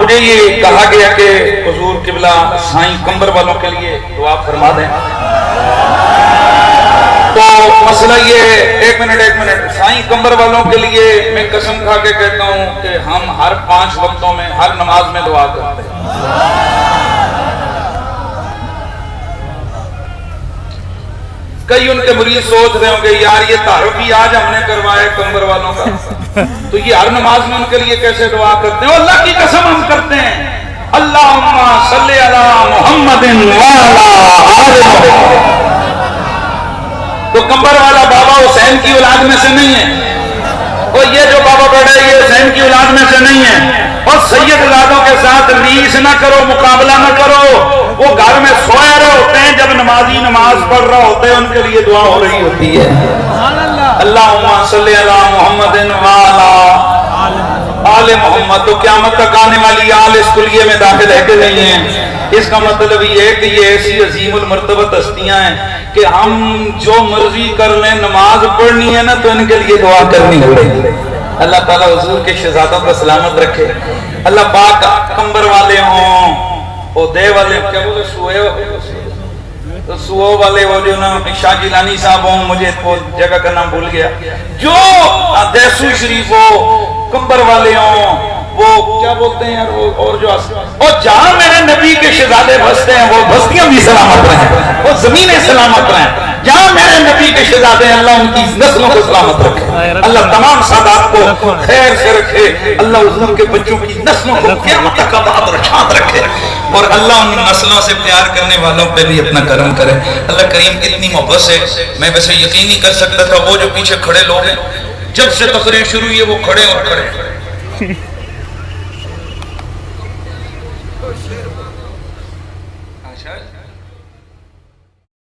مجھے یہ کہا گیا کہ حضور قبلہ سائیں کمبر والوں کے لیے دعا فرما دیں، تو مسئلہ یہ ہے، ایک منٹ سائیں کمبر والوں کے لیے میں قسم کھا کے کہتا ہوں کہ ہم ہر 5 وقتوں میں ہر نماز میں دعا کرتے ہیں۔ کئی ان کے مریض سوچ رہے ہوں گے یار یہ تعارف ہی آج ہم نے کروایا کمبر والوں کا، تو یہ ہر نماز میں ان کے لیے کیسے دعا کرتے ہیں؟ اللہ کی قسم ہم کرتے ہیں، اللہم صلی علی محمد وعلی آل محمد۔ تو کمبر والا بابا حسین کی اولاد میں سے نہیں ہے، اور یہ جو بابا بیٹھا ہے یہ حسین کی اولاد میں سے نہیں ہے۔ اور سید اولادوں کے ساتھ ریس نہ کرو، مقابلہ نہ کرو، وہ گھر میں سوئے رہے ہوتے ہیں، جب نمازی نماز پڑھ رہا ہوتے ہیں ان کے لیے دعا ہو رہی ہوتی ہے، اللہم صلی علی محمد وعلی آل محمد۔ تو قیامت تک آنے والی آل اس کلیے میں داخل ہے کہ نہیں ہے؟ اس کا مطلب یہ ہے کہ یہ ایسی عظیم المرتبت ہستیاں ہیں کہ ہم جو مرضی کر لیں، نماز پڑھنی ہے نا تو ان کے لیے دعا کرنی ہو رہی ہے۔ اللہ تعالیٰ حضور کے شہزادوں کو سلامت رکھے، اللہ پاک کمبر والے ہوں، وہ دے والے کیا بولے سوئے والے، وہ جو نا شاہ جیلانی صاحب ہوں، مجھے وہ جگہ کا نام بھول گیا، جو دیسو شریف ہو، کمبر والے ہوں، وہ کیا بولتے ہیں یار، اور جو اور جہاں میرے نبی کے شہزادے بستے ہیں وہ بستیاں بھی سلامت رہیں، وہ زمینیں سلامت رہیں۔ جہاں میرے نبی کے شہزادے ہیں اللہ ان کی نسلوں کو سلامت رکھے، اللہ تمام سادات کو خیر سے رکھے، اللہ حضور کے بچوں کی نسلوں کو قیامت تک آباد رکھات رکھے، اور اللہ ان نسلوں سے پیار کرنے والوں پہ بھی اپنا کرم کرے۔ اللہ کریم اتنی محبت سے میں ویسے یقین نہیں کر سکتا تھا، وہ جو پیچھے کھڑے لوگ ہیں جب سے تقریر شروع ہوئی ہے وہ کھڑے اور کھڑے۔